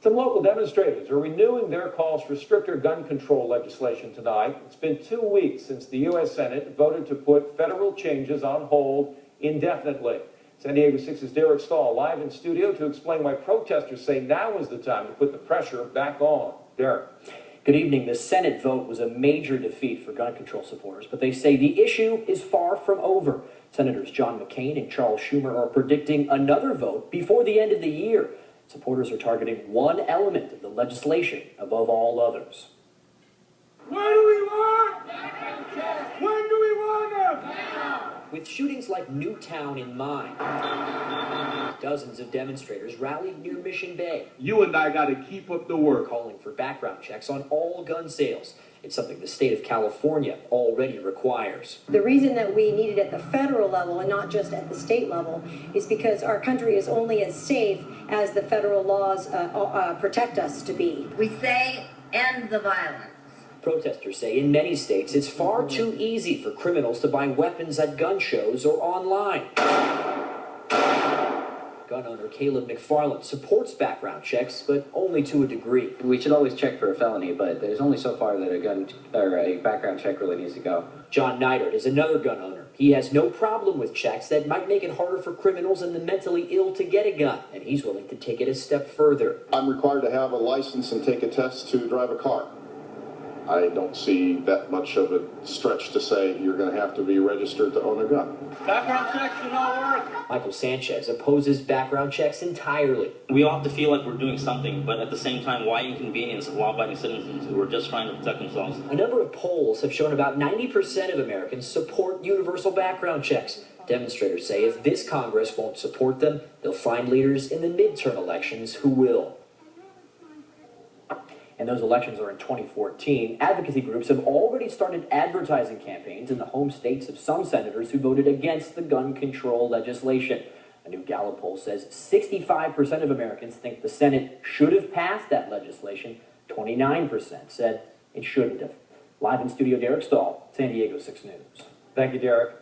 Some local demonstrators are renewing their calls for stricter gun control legislation tonight. It's been 2 weeks since the U.S. Senate voted to put federal changes on hold indefinitely. San Diego 6's Derek Stahl live in studio to explain why protesters say now is the time to put the pressure back on. Derek. Good evening. The Senate vote was a major defeat for gun control supporters, but they say the issue is far from over. Senators John McCain and Charles Schumer are predicting another vote before the end of the year. Supporters are targeting one element of the legislation above all others. What do we want? When do we want them? Now. With shootings like Newtown in mind, dozens of demonstrators rallied near Mission Bay. You and I got to keep up the work. Calling for background checks on all gun sales. It's something the state of California already requires. The reason that we need it at the federal level and not just at the state level is because our country is only as safe as the federal laws protect us to be. We say end the violence. Protesters say in many states it's far too easy for criminals to buy weapons at gun shows or online. Gun owner Caleb McFarland supports background checks, but only to a degree. We should always check for a felony, but there's only so far that a gun or a background check really needs to go. John Neidert is another gun owner. He has no problem with checks that might make it harder for criminals and the mentally ill to get a gun, and he's willing to take it a step further. I'm required to have a license and take a test to drive a car. I don't see that much of a stretch to say you're going to have to be registered to own a gun. Background checks do not work. Michael Sanchez opposes background checks entirely. We all have to feel like we're doing something, but at the same time, why inconvenience law-abiding citizens who are just trying to protect themselves? A number of polls have shown about 90% of Americans support universal background checks. Demonstrators say if this Congress won't support them, they'll find leaders in the midterm elections who will. And those elections are in 2014. Advocacy groups have already started advertising campaigns in the home states of some senators who voted against the gun control legislation. A new Gallup poll says 65% of Americans think the Senate should have passed that legislation. 29% said it shouldn't have. Live in studio, Derek Stahl, San Diego 6 News. Thank you, Derek.